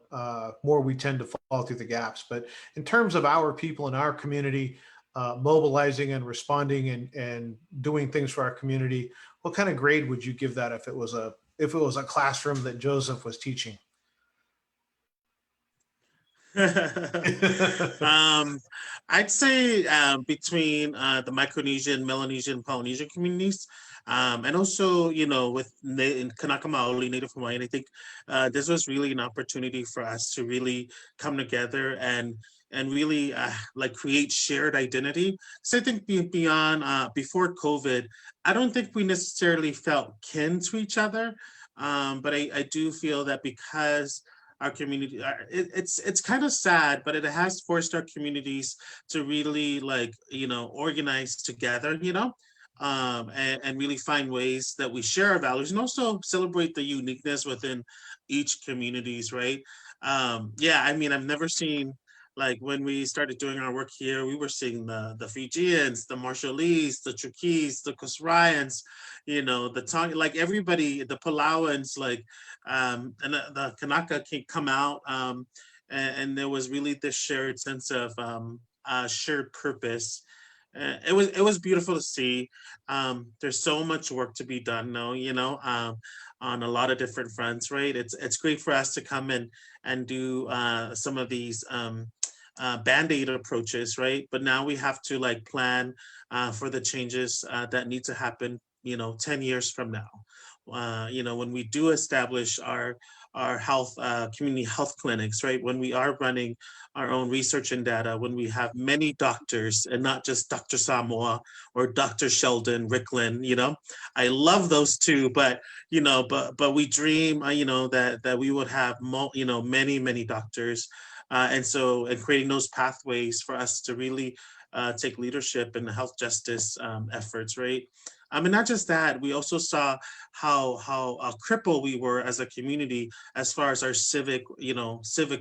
more we tend to fall through the gaps. But in terms of our people in our community, mobilizing and responding and doing things for our community, what kind of grade would you give that if it was a classroom that Joseph was teaching? I'd say between the Micronesian, Melanesian, Polynesian communities, and also, with in Kanaka Maoli, Native Hawaiian, I think this was really an opportunity for us to really come together and really like create shared identity. So I think beyond before COVID, I don't think we necessarily felt kin to each other, but I do feel that because our community, it's kind of sad, but it has forced our communities to really organize together, and really find ways that we share our values and also celebrate the uniqueness within each communities, right? Yeah, I mean, I've never seen, like, when we started doing our work here, we were seeing the Fijians, the Marshallese, the Chuukese, the Kusrians, the Tong, like everybody, the Palauans, and the Kanaka can come out, and there was really this shared sense of shared purpose. It was beautiful to see. There's so much work to be done now, on a lot of different fronts, right? It's great for us to come in and do some of these band-aid approaches, right? But now we have to plan for the changes that need to happen 10 years from now, when we do establish our health community health clinics, right? When we are running our own research and data, when we have many doctors and not just Dr. Samoa or Dr. Sheldon Ricklin, I love those two, but but we dream, that we would have many doctors, and creating those pathways for us to really take leadership in the health justice efforts, right? And not just that, we also saw how crippled we were as a community as far as our civic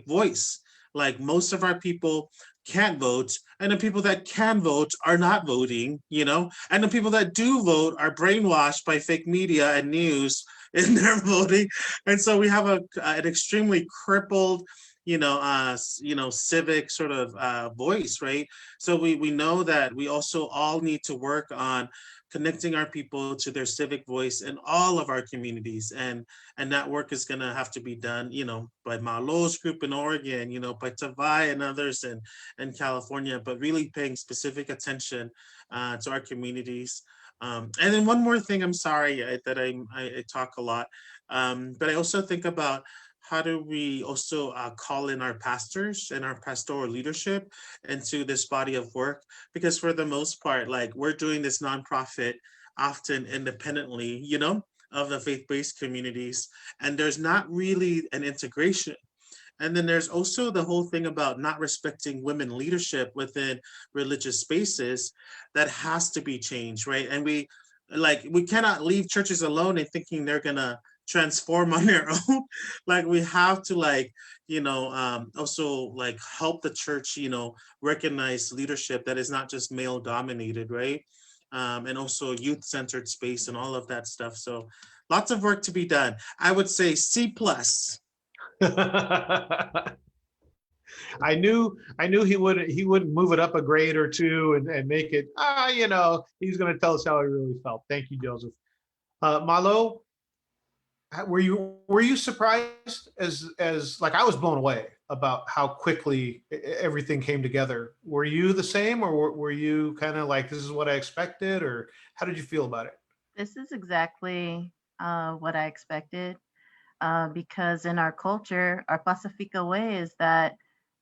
voice. Like, most of our people can't vote, and the people that can vote are not voting, and the people that do vote are brainwashed by fake media and news in their voting. And so we have an extremely crippled civic sort of voice, right? So we know that we also all need to work on connecting our people to their civic voice in all of our communities, and that work is going to have to be done, by Malo's group in Oregon, by Tavai and others in California, but really paying specific attention to our communities. And then one more thing, I'm sorry that I talk a lot, but I also think about how do we also call in our pastors and our pastoral leadership into this body of work? Because for the most part, we're doing this nonprofit often independently, of the faith-based communities, and there's not really an integration. And then there's also the whole thing about not respecting women leadership within religious spaces that has to be changed, right? And we cannot leave churches alone and thinking they're gonna transform on their own. We have to also help the church recognize leadership that is not just male dominated, right? and also youth-centered space and all of that stuff. So lots of work to be done. I would say C+. I knew he wouldn't move it up a grade or two and make it, he's going to tell us how he really felt. Thank you, Joseph. Malo, were you surprised as like I was blown away about how quickly everything came together? Were you the same, or were you kind of like, this is what I expected, or how did you feel about it? This is exactly what I expected, because in our culture, our Pacifica way is that,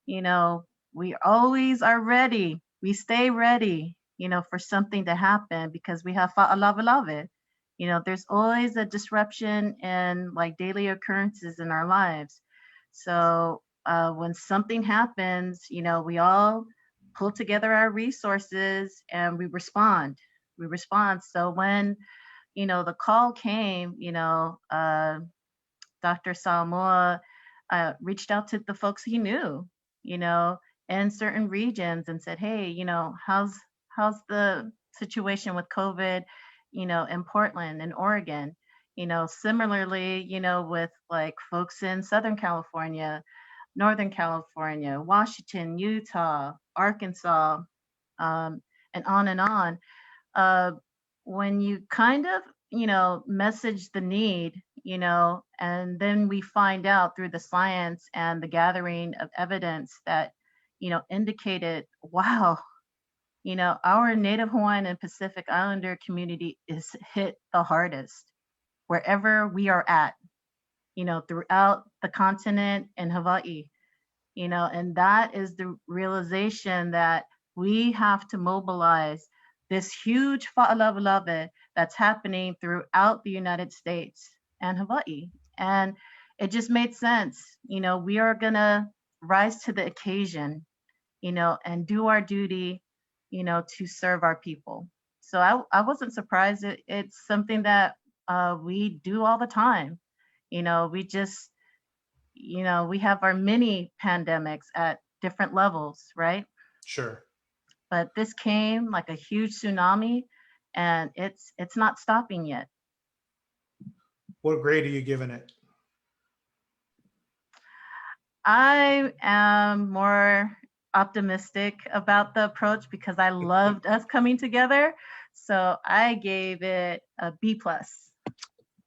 we always are ready. We stay ready, for something to happen because we have fa'alavalave. There's always a disruption in like daily occurrences in our lives. So when something happens, we all pull together our resources and we respond. We respond. So when the call came, Dr. Samoa reached out to the folks he knew, you know, in certain regions and said, hey, how's the situation with COVID, in Portland and Oregon? Similarly, with like folks in Southern California, Northern California, Washington, Utah, Arkansas, and on and on. When you kind of, message the need, and then we find out through the science and the gathering of evidence that, indicated, wow, our Native Hawaiian and Pacific Islander community is hit the hardest wherever we are at, throughout the continent and Hawaii, and that is the realization that we have to mobilize this huge fa'alavalave that's happening throughout the United States and Hawaii. And it just made sense. We are going to rise to the occasion, and do our duty, to serve our people. So I wasn't surprised. It's something that we do all the time. We just, we have our mini pandemics at different levels, right? Sure. But this came like a huge tsunami, and it's not stopping yet. What grade are you giving it? I am more optimistic about the approach because I loved us coming together. So I gave it a B+.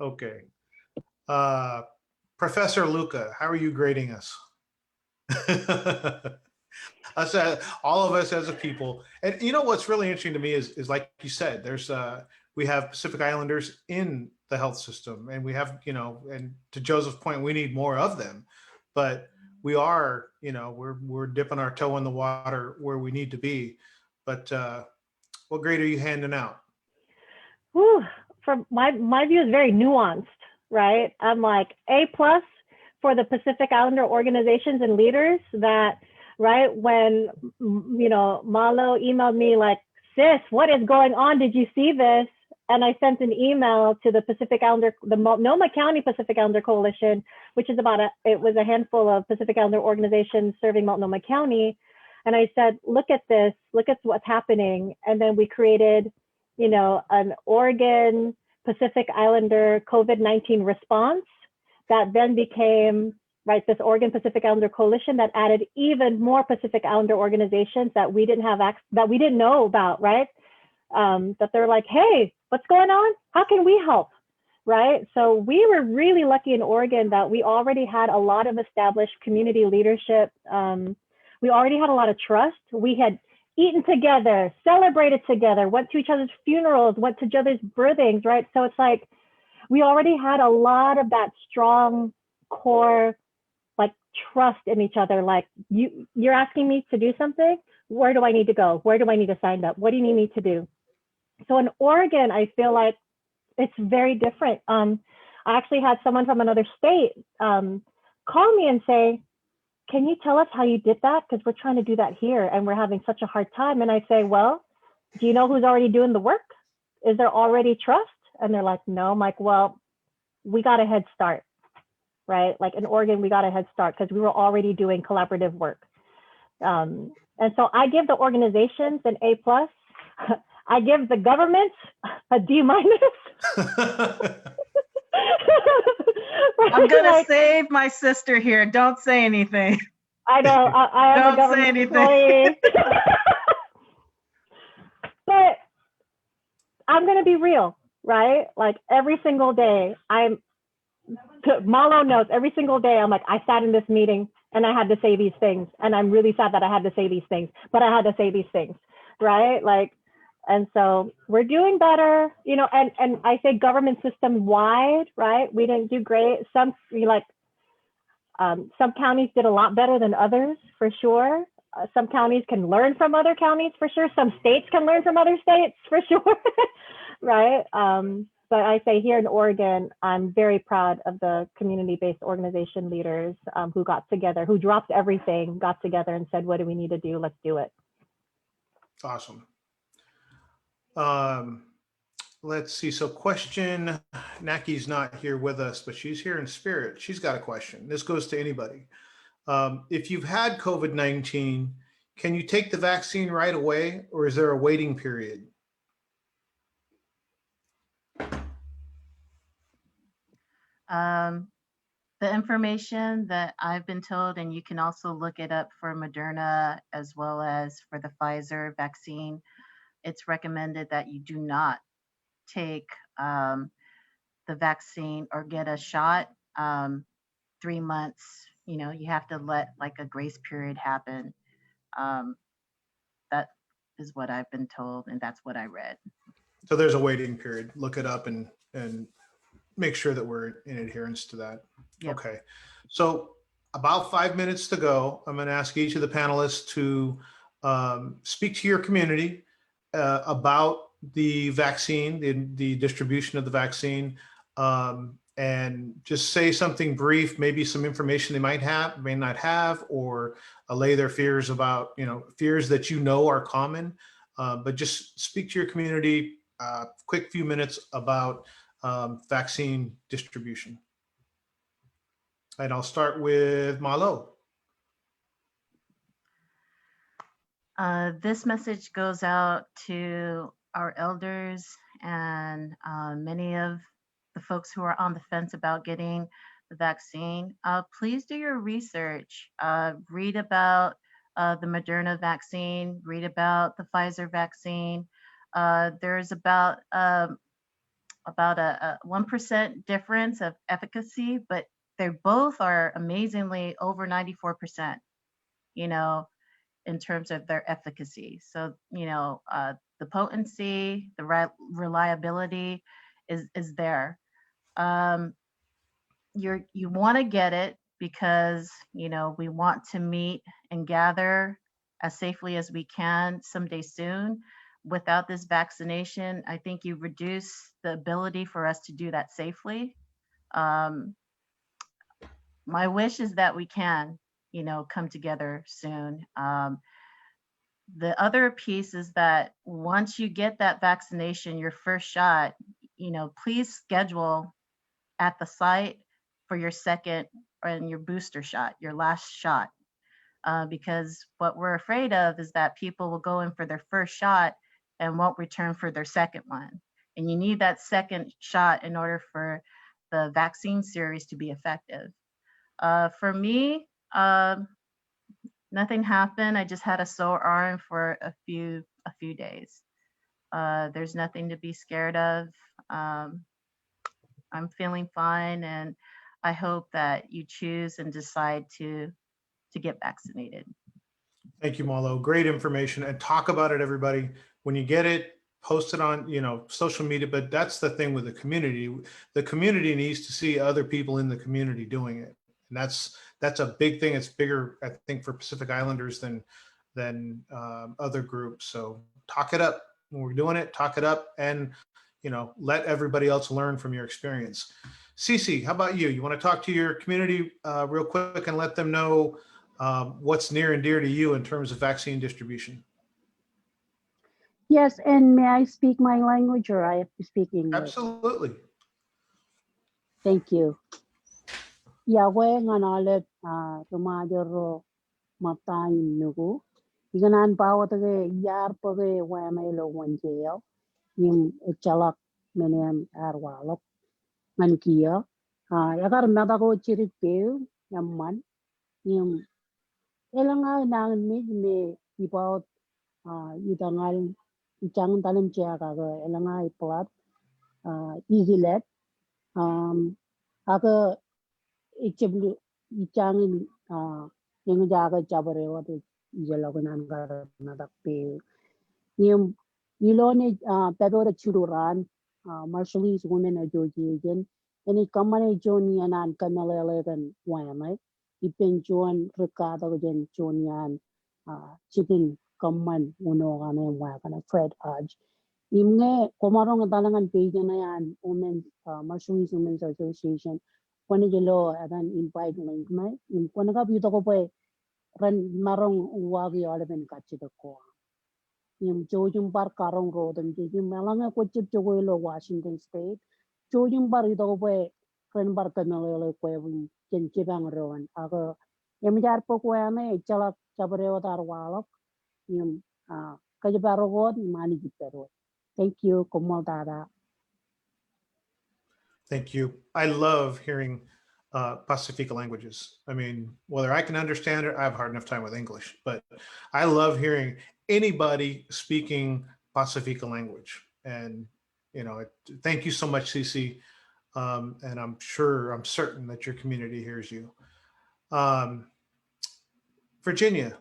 Okay. Professor Luka, how are you grading us? All of us as a people. And what's really interesting to me is like you said, there's we have Pacific Islanders in the health system, and we have, and to Joseph's point, we need more of them. But we are, we're dipping our toe in the water where we need to be. But what grade are you handing out? Whew, from my view is very nuanced, right? I'm like A+ for the Pacific Islander organizations and leaders that, right, when, Malo emailed me like, sis, what is going on? Did you see this? And I sent an email to the Pacific Islander, the Multnomah County Pacific Islander Coalition, which is it was a handful of Pacific Islander organizations serving Multnomah County. And I said, look at this, look at what's happening. And then we created, an Oregon Pacific Islander COVID-19 response that then became, right, this Oregon Pacific Islander Coalition that added even more Pacific Islander organizations that we didn't have that we didn't know about, right? That they're like, hey, what's going on? How can we help? Right? So we were really lucky in Oregon that we already had a lot of established community leadership. We already had a lot of trust. We had eaten together, celebrated together, went to each other's funerals, went to each other's birthings, right? So it's like, we already had a lot of that strong core, like trust in each other. Like you're asking me to do something. Where do I need to go? Where do I need to sign up? What do you need me to do? So in Oregon, I feel like it's very different. I actually had someone from another state call me and say, can you tell us how you did that? Because we're trying to do that here and we're having such a hard time. And I say, well, do you know who's already doing the work? Is there already trust? And they're like, no. I'm like, well, we got a head start, right? Like in Oregon, we got a head start because we were already doing collaborative work. And so I give the organizations an A+. I give the government a D-. I'm gonna Like, save my sister here. Don't say anything. I know I am a Don't say government anything. employee. But I'm gonna be real, right? Like every single day, Malo knows every single day I'm like, I sat in this meeting and I had to say these things. And I'm really sad that I had to say these things, but I had to say these things, right? Like, and so we're doing better, you know, and I say government system wide, right? We didn't do great. Some counties did a lot better than others, for sure. Some counties can learn from other counties, for sure. Some states can learn from other states, for sure, right? But I say here in Oregon, I'm very proud of the community-based organization leaders who got together, who dropped everything, got together and said, what do we need to do? Let's do it. Awesome. Let's see. So question, Naki's not here with us, but she's here in spirit. She's got a question. This goes to anybody. If you've had COVID-19, can you take the vaccine right away, or is there a waiting period? The information that I've been told, and you can also look it up for Moderna as well as for the Pfizer vaccine, it's recommended that you do not take the vaccine or get a shot 3 months. You know, you have to let like a grace period happen. That is what I've been told, and that's what I read. So there's a waiting period. Look it up and make sure that we're in adherence to that. Yep. Okay. So about 5 minutes to go. I'm going to ask each of the panelists to speak to your community about the vaccine, the distribution of the vaccine, and just say something brief, maybe some information they might have, may not have, or allay their fears about, fears that are common. But just speak to your community, quick few minutes about vaccine distribution. And I'll start with Malo. This message goes out to our elders and many of the folks who are on the fence about getting the vaccine. Please do your research. Read about the Moderna vaccine, read about the Pfizer vaccine. There's about a 1% difference of efficacy, but they both are amazingly over 94%, in terms of their efficacy. So, the potency, the reliability is there. You want to get it because, we want to meet and gather as safely as we can someday soon. Without this vaccination, I think you reduce the ability for us to do that safely. My wish is that we can, come together soon. The other piece is that once you get that vaccination, your first shot, please schedule at the site for your second and your booster shot, your last shot. Because what we're afraid of is that people will go in for their first shot and won't return for their second one. And you need that second shot in order for the vaccine series to be effective. For me, nothing happened. I just had a sore arm for a few days. There's nothing to be scared of. I'm feeling fine, and I hope that you choose and decide to get vaccinated. Thank you, Malo. Great information. And talk about it, everybody. When you get it, post it on, social media. But that's the thing with the community. The community needs to see other people in the community doing it. And that's a big thing. It's bigger, I think, for Pacific Islanders than other groups. So talk it up. When we're doing it, talk it up, and let everybody else learn from your experience. Cece, how about you? You want to talk to your community real quick and let them know what's near and dear to you in terms of vaccine distribution? Yes, and may I speak my language, or I have to speak English? Absolutely. Thank you. Yahweh nganalet rumadero matayin nugu Iganan bawa tage yar page wamelo wanjeo. Yung chalak menem arwalok mankia. Yagar nadako chirit peu yamman. Yung elanga nang me about itangal ichang talim chia kaga elanga iplat easy let aga ichiblu ichang yung jaga chabare wat ijalagunan gar nadak pe yung ilone pedora chururan marshallese women are joji again and it kamane joni anan kamelele gan wayamai ipen jon rekada gan jonian chicken kamman uno gane wa kana Fred Hodge imnge komarong talangan page na yan Women's Marshallese Women's Association kone jelo adan invite link mai in kone ka bito ko pa ran marong wagi alaben kachida ko yung jojung bar karong road and yung malanga ko chip jogoilo Washington State jojung bar ito ko pa ran bar kanalo ko yung chibang roan ako yung jar po ko ame chalak chabreo tar walok yung kajabaro god mani gitero. Thank you, Komal Dada. Thank you. I love hearing Pacifica languages. I mean, whether I can understand it, I have a hard enough time with English, but I love hearing anybody speaking Pacifica language. And, you know, thank you so much, Cece. And I'm certain that your community hears you. Virginia,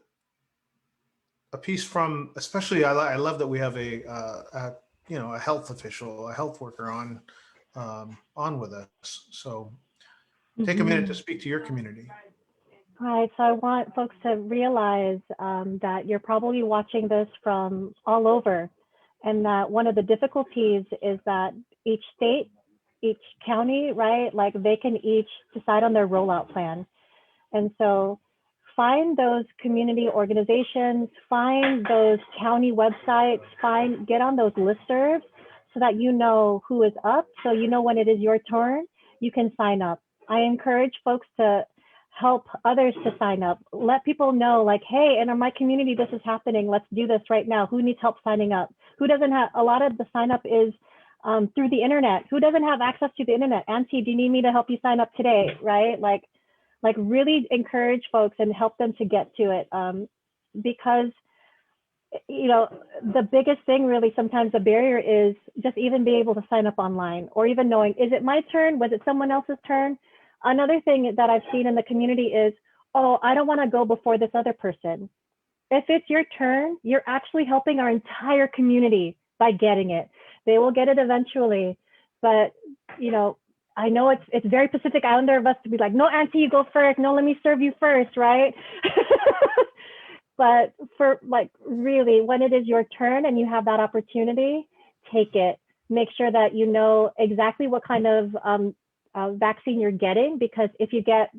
a piece from, especially I love that we have a health official, a health worker on with us. So take a minute to speak to your community. Right. So I want folks to realize that you're probably watching this from all over, and that one of the difficulties is that each state, each county, right, like they can each decide on their rollout plan. And so find those community organizations, find those county websites, get on those listservs so that you know who is up. So you know when it is your turn, you can sign up. I encourage folks to help others to sign up. Let people know like, hey, in my community, this is happening. Let's do this right now. Who needs help signing up? Who doesn't have, a lot of the sign up is through the internet. Who doesn't have access to the internet? Auntie, do you need me to help you sign up today? Right? Like really encourage folks and help them to get to it. Because, you know, the biggest thing really sometimes the barrier is just even being able to sign up online or even knowing, is it my turn? Was it someone else's turn? Another thing that I've seen in the community is, oh, I don't want to go before this other person. If it's your turn, you're actually helping our entire community by getting it. They will get it eventually. But, you know, I know it's very Pacific Islander of us to be like, no, Auntie, you go first. No, let me serve you first, right? But for like really, when it is your turn and you have that opportunity, take it. Make sure that you know exactly what kind of vaccine you're getting, because if you get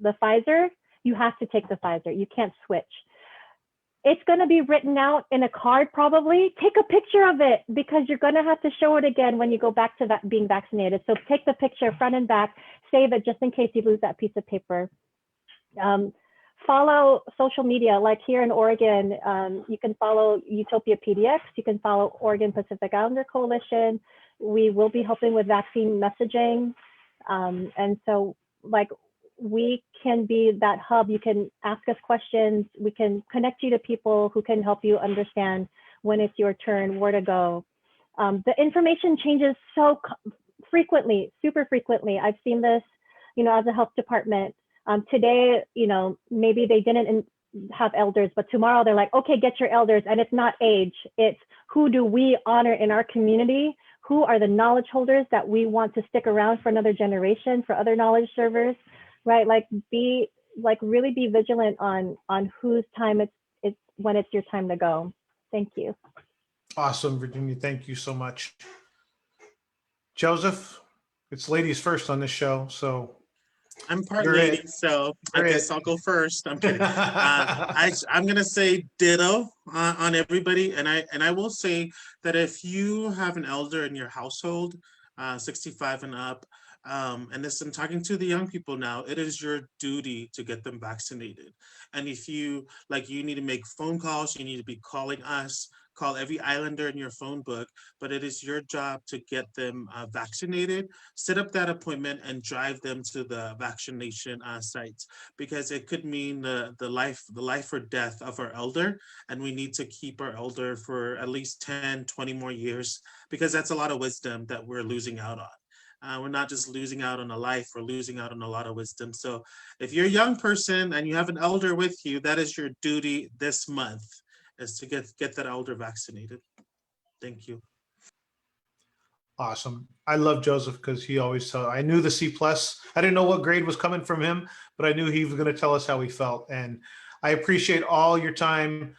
the Pfizer, you have to take the Pfizer. You can't switch. It's going to be written out in a card probably. Take a picture of it because you're going to have to show it again when you go back to that being vaccinated. So take the picture front and back, save it just in case you lose that piece of paper. Follow social media, like here in Oregon, you can follow Utopia PDX, you can follow Oregon Pacific Islander Coalition. We will be helping with vaccine messaging. And so like we can be that hub. You can ask us questions. We can connect you to people who can help you understand when it's your turn, where to go. The information changes so frequently, super frequently. I've seen this, you know, as a health department. Today, you know, maybe they didn't have elders, but tomorrow they're like, okay, get your elders. And it's not age, it's who do we honor in our community? Who are the knowledge holders that we want to stick around for another generation, for other knowledge servers, right? Like really be vigilant on whose time it's when it's your time to go. Thank you. Awesome, Virginia. Thank you so much. Joseph, it's ladies first on this show, so I'm part You're lady, it. so You're I guess it. I'll go first. I'm kidding. I'm gonna say ditto on everybody, and I will say that if you have an elder in your household, 65 and up, and this, I'm talking to the young people now, it is your duty to get them vaccinated. And if you, like, you need to make phone calls, you need to be calling us, call every islander in your phone book, but it is your job to get them vaccinated, set up that appointment and drive them to the vaccination sites, because it could mean the life or death of our elder. And we need to keep our elder for at least 10, 20 more years, because that's a lot of wisdom that we're losing out on. We're not just losing out on a life, we're losing out on a lot of wisdom. So if you're a young person and you have an elder with you, that is your duty this month, is to get that elder vaccinated. Thank you. Awesome. I love Joseph because he always told, I knew the C plus. I didn't know what grade was coming from him, but I knew he was going to tell us how he felt. And I appreciate all your time.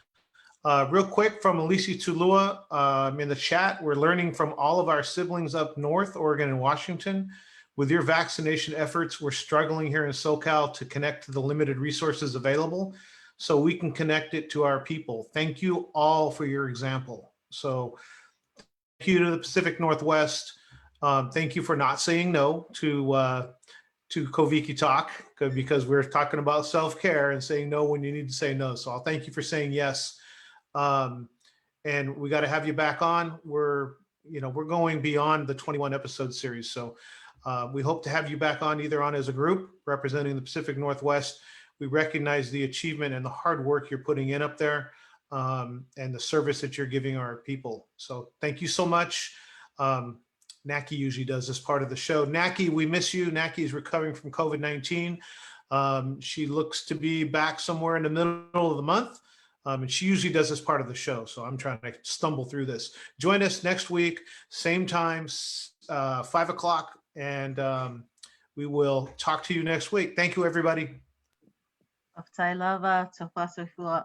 Real quick from Elise Tulua in the chat, we're learning from all of our siblings up north, Oregon and Washington. With your vaccination efforts, we're struggling here in SoCal to connect to the limited resources available so we can connect it to our people. Thank you all for your example. So thank you to the Pacific Northwest. Thank you for not saying no to Koviki Talk, because we're talking about self-care and saying no when you need to say no. So I'll thank you for saying yes. And we got to have you back on. We're going beyond the 21 episode series. So we hope to have you back on, either on as a group representing the Pacific Northwest. We recognize the achievement and the hard work you're putting in up there, and the service that you're giving our people. So thank you so much. Naki usually does this part of the show. Naki, we miss you. Naki is recovering from COVID-19. She looks to be back somewhere in the middle of the month. And she usually does this part of the show. So I'm trying to stumble through this. Join us next week, same time, 5 o'clock. And we will talk to you next week. Thank you, everybody. Of Tailava, Tofa Sofua.